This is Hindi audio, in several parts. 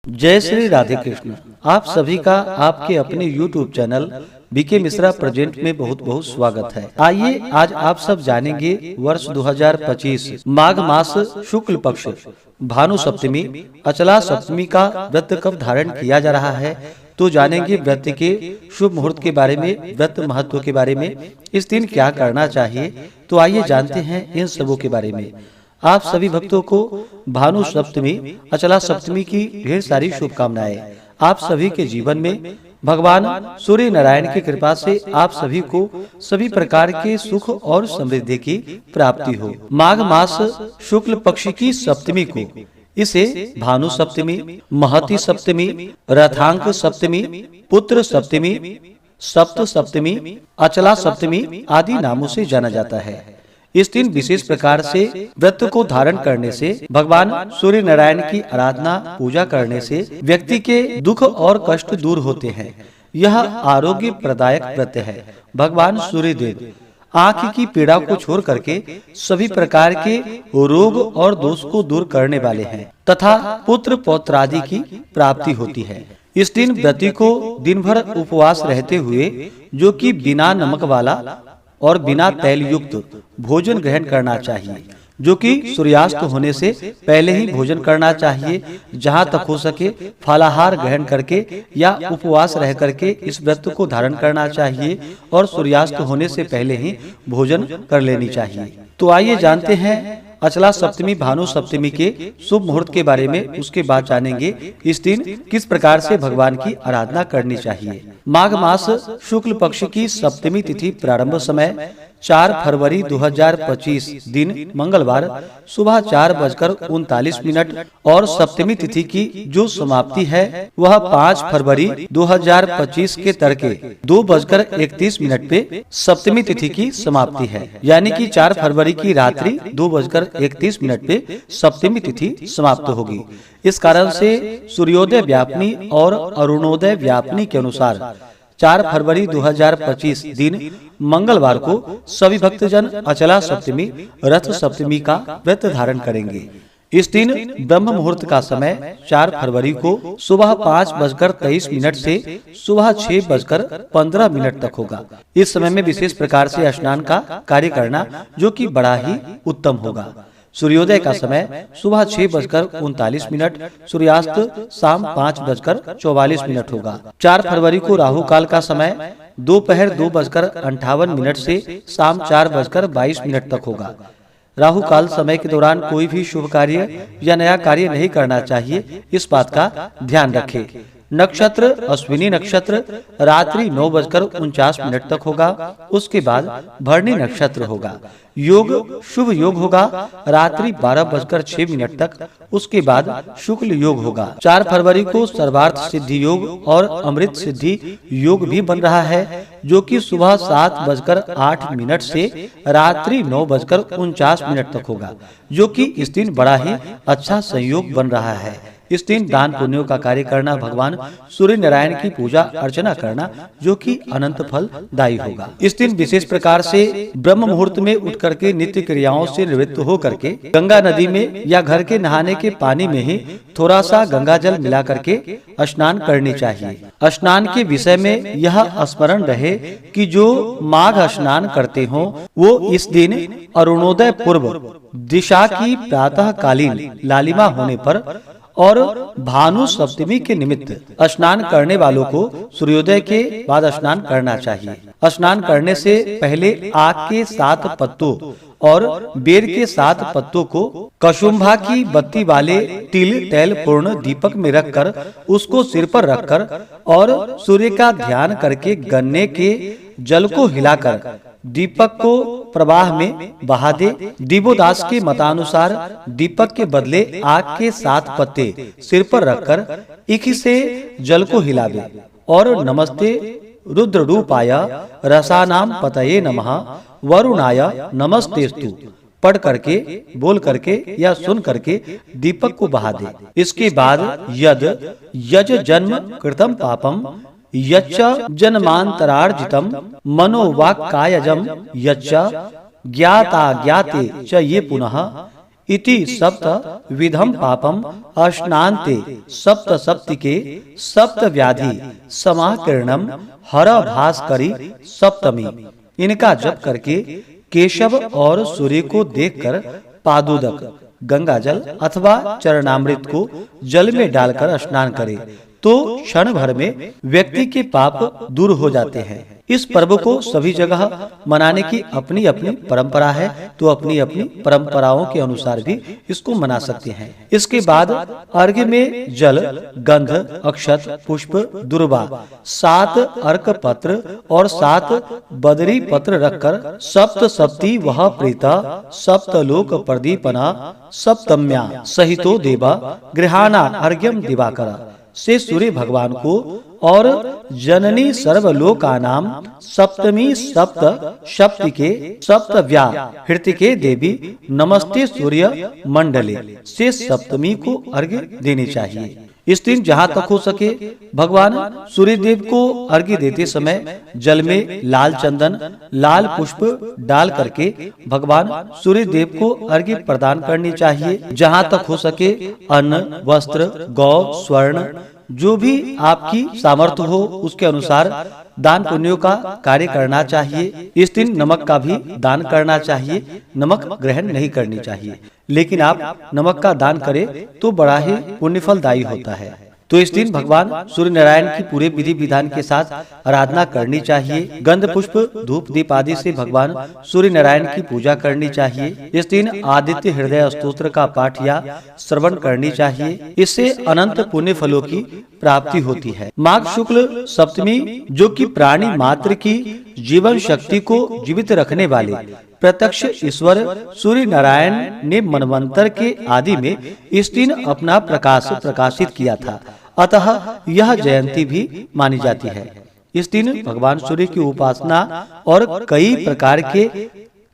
जय श्री राधे कृष्ण। आप सभी का आपके अपने YouTube channel B K Mishra present में बहुत बहुत स्वागत है। आइए आज आप सब जानेंगे वर्ष 2025 माघ मास शुक्ल पक्ष भानु सप्तमी अचला सप्तमी का व्रत कब धारण किया जा रहा है। तो जानेंगे व्रत के शुभ मुहूर्त के बारे में, व्रत महत्व के बारे में, इस दिन क्या करना चाहिए। तो आइए जानते हैं इन सबों के बारे में। आप सभी भक्तों को भानु सप्तमी अचला सप्तमी की ढेर सारी शुभकामनाएं। आप सभी के जीवन में भगवान सूर्य नारायण की कृपा से आप सभी को सभी प्रकार के सुख और समृद्धि की प्राप्ति हो। माघ मास शुक्ल पक्ष की सप्तमी को इसे भानु सप्तमी, महती सप्तमी, रथांक सप्तमी, पुत्र सप्तमी, सप्त सप्तमी, अचला सप्तमी आदि नामों से जाना जाता है। इस दिन विशेष प्रकार से व्रत को धारण करने से, भगवान सूर्य नारायण की आराधना पूजा करने से व्यक्ति के दुख और कष्ट दूर होते हैं। यह आरोग्य प्रदायक व्रत है। भगवान सूर्य देव आँख की पीड़ा को छोड़ करके सभी प्रकार के रोग और दोष को दूर करने वाले हैं तथा पुत्र पौत्र आदि की प्राप्ति होती है। इस दिन व्रती को दिन भर उपवास रहते हुए, जो कि बिना नमक वाला और बिना तैल युक्त भोजन ग्रहण करना चाहिए, जो कि सूर्यास्त होने से पहले ही भोजन करना चाहिए। जहां तक हो सके फलाहार ग्रहण करके या उपवास रह करके इस व्रत को धारण करना चाहिए और सूर्यास्त होने से पहले ही भोजन कर लेनी चाहिए। तो आइए जानते हैं अचला सप्तमी भानु सप्तमी के शुभ मुहूर्त के बारे में। उसके बाद जानेंगे इस दिन किस प्रकार से भगवान की आराधना करनी चाहिए। माघ मास शुक्ल पक्ष की सप्तमी तिथि प्रारंभ समय 4 फरवरी 2025 दिन मंगलवार सुबह 4:39 और सप्तमी तिथि की जो समाप्ति है वह 5 फरवरी 2025 के तड़के 2:31 पे सप्तमी तिथि की समाप्ति है। यानी कि 4 फरवरी की रात्रि 2:31 पे सप्तमी तिथि समाप्त होगी। इस कारण से सूर्योदय व्यापनी और अरुणोदय व्यापनी के अनुसार 4 फरवरी 2025 दिन मंगलवार को सभी भक्तजन अचला सप्तमी रथ सप्तमी का व्रत धारण करेंगे। इस दिन ब्रह्म मुहूर्त का समय 4 फरवरी को सुबह 5:23 से सुबह 6:15 तक होगा। इस समय में विशेष प्रकार से स्नान का कार्य करना जो कि बड़ा ही उत्तम होगा। सूर्योदय का समय सुबह 6:39, सूर्यास्त शाम 5:44 होगा। 4 फरवरी को राहु काल का समय दोपहर 2:58 से शाम 4:22 तक होगा। राहु काल समय के दौरान कोई भी शुभ कार्य या नया कार्य नहीं करना चाहिए, इस बात का ध्यान रखें। नक्षत्र अश्विनी नक्षत्र रात्रि 9:49 तक होगा। उसके बाद भरणी नक्षत्र होगा। योग शुभ योग होगा रात्रि 12:06 तक। उसके बाद शुक्ल योग होगा। 4 फरवरी को सर्वार्थ सिद्धि योग और अमृत सिद्धि योग भी बन रहा है, जो कि सुबह 7:08 से रात्रि 9:49 तक होगा, जो कि इस दिन बड़ा ही अच्छा संयोग बन रहा है। इस दिन दान पुण्यों का कार्य करना, भगवान सूर्य नारायण की पूजा अर्चना करना, जो कि अनंत फल दायी होगा। इस दिन विशेष प्रकार से ब्रह्म मुहूर्त में उठ करके नित्य क्रियाओं से निवृत्त हो करके गंगा नदी में या घर के नहाने के पानी में ही थोड़ा सा गंगा जल मिला करके स्नान करनी चाहिए। स्नान के विषय में यह स्मरण रहे कि जो माघ स्नान करते हो वो इस दिन अरुणोदय पूर्व दिशा की प्रातः कालीन लालिमा होने पर और भानु सप्तमी के निमित्त स्नान करने वालों को सूर्योदय के बाद स्नान करना चाहिए। स्नान करने से पहले आग के 7 पत्तों और बेर के 7 पत्तों को कशुम्भा की बत्ती वाले तिल तेल पूर्ण दीपक में रखकर उसको सिर पर रखकर और सूर्य का ध्यान करके गन्ने के जल को हिलाकर दीपक को प्रवाह में बहा दे। दिवोदास के मतानुसार दीपक के बदले आग के 7 पत्ते सिर पर रखकर इखी से जल को हिलावे और नमस्ते रुद्र रूपाय रसानाम पतये नमः वरुणाय नमस्तेस्तु पढ़ करके, बोल करके या सुन करके दीपक को बहा दे। इसके बाद यज जन्म कृतम पापम यच्च जन्मांतरार्जितम मनोवाक्कायजम यच्च ज्ञाता ज्ञाते च ये पुनः इति सप्त विधम पापम अश्नान्ते सप्त सप्तिके सप्त व्याधि समाकीर्णम हर भास्करी सप्तमी। इनका जप करके केशव और सूर्य को देखकर पादुदक, गंगाजल अथवा चरणामृत को जल में डालकर स्नान करे तो क्षण भर में व्यक्ति के पाप दूर हो जाते हैं। इस पर्व को सभी जगह मनाने की अपनी अपनी परंपरा है, तो अपनी अपनी परंपराओं के अनुसार भी इसको मना सकते हैं। इसके बाद अर्घ्य में जल, गंध, अक्षत, पुष्प, दुर्वा, 7 अर्क पत्र और 7 बदरी पत्र रखकर सप्त सप्ती वह प्रीता सप्तलोक प्रदीपना सप्तम्या सहितो देवा गृहाणा अर्घ्यम दिवाकरा से सूर्य भगवान को और जननी सर्वलोकानाम सप्तमी सप्त सप्तिके सप्तव्या हृतिके देवी नमस्ते सूर्य मंडले से सप्तमी को अर्घ्य देनी चाहिए। इस दिन जहाँ तक हो सके भगवान सूर्य देव को अर्घ्य देते समय जल में लाल चंदन, लाल पुष्प डाल करके भगवान सूर्य देव को अर्घ्य प्रदान करनी चाहिए। जहाँ तक हो सके अन्न, वस्त्र, गौ, स्वर्ण जो भी आपकी सामर्थ्य हो उसके अनुसार दान पुण्यों का कार्य करना चाहिए। इस दिन नमक का भी दान करना चाहिए, नमक ग्रहण नहीं करनी चाहिए। लेकिन आप नमक का दान करें तो बड़ा ही पुण्यफलदायी होता है। तो इस दिन भगवान सूर्य नारायण की पूरे विधि विधान के साथ आराधना करनी चाहिए। गंध, पुष्प, धूप, दीप आदि से भगवान सूर्य नारायण की पूजा करनी चाहिए। इस दिन आदित्य हृदय स्तोत्र का पाठ या श्रवण करनी चाहिए। इससे अनंत पुण्य फलों की प्राप्ति होती है। माघ शुक्ल सप्तमी जो कि प्राणी मात्र की जीवन शक्ति को जीवित रखने वाले प्रत्यक्ष ईश्वर सूर्य नारायण ने मनवंतर के आदि में इस दिन अपना प्रकाश प्रकाशित किया था, अतः यह जयंती भी मानी जाती है। इस दिन भगवान सूर्य की उपासना और कई प्रकार के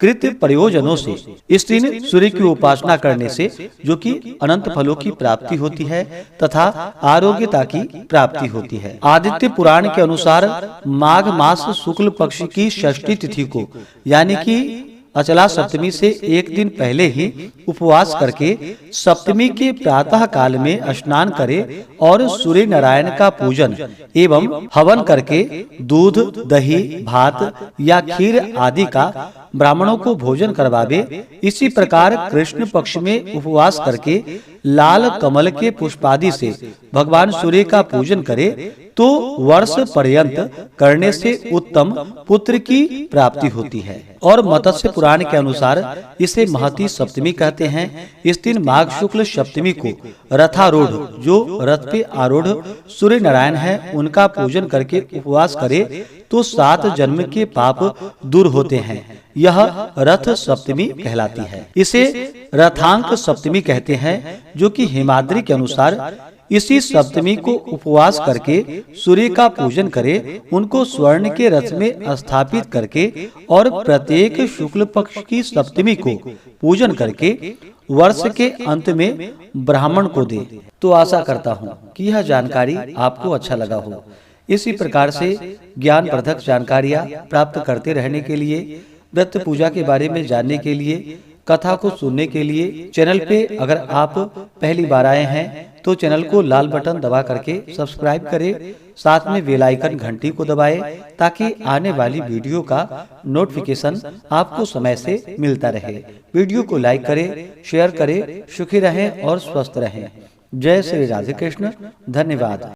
कृत्य प्रयोजनों से इस दिन सूर्य की उपासना करने से जो कि अनंत फलों की प्राप्ति होती है तथा आरोग्यता की प्राप्ति होती है। आदित्य पुराण के अनुसार माघ मास शुक्ल पक्ष की षष्ठी तिथि को यानी कि अचला सप्तमी से एक दिन पहले ही उपवास करके सप्तमी के प्रातः काल में स्नान करे और सूर्य नारायण का पूजन एवं हवन करके दूध, दही, भात या खीर आदि का ब्राह्मणों को भोजन करवावे। इसी प्रकार कृष्ण पक्ष में उपवास करके लाल कमल के पुष्पादि से भगवान सूर्य का पूजन करे तो वर्ष पर्यंत करने से उत्तम पुत्र की प्राप्ति होती है। और मत्स्य पुराण के अनुसार इसे महती सप्तमी कहते हैं। इस दिन माघ शुक्ल सप्तमी को रथारूढ़ जो रथ पे आरूढ़ सूर्य नारायण है उनका पूजन करके उपवास करे तो 7 जन्म के पाप दूर होते हैं। यह रथ सप्तमी कहलाती है। इसे रथांक सप्तमी कहते हैं जो कि हिमाद्री के अनुसार इसी सप्तमी को उपवास करके सूर्य का पूजन करे, उनको स्वर्ण के रथ में स्थापित करके और प्रत्येक शुक्ल पक्ष की सप्तमी को पूजन करके वर्ष के अंत में ब्राह्मण को दे। तो आशा करता हूँ कि यह जानकारी आपको अच्छा लगा हो। इसी प्रकार से ज्ञान वर्धक जानकारियाँ प्राप्त करते रहने के लिए, व्रत पूजा के बारे में जानने के लिए, कथा को सुनने के लिए चैनल पे अगर आप पहली बार आए हैं तो चैनल को लाल बटन दबा करके सब्सक्राइब करें, साथ में बेल आइकन घंटी को दबाएं ताकि आने वाली वीडियो का नोटिफिकेशन आपको समय से मिलता रहे। वीडियो को लाइक करें, शेयर करें, सुखी रहें और स्वस्थ रहें। जय श्री राधे कृष्ण। धन्यवाद।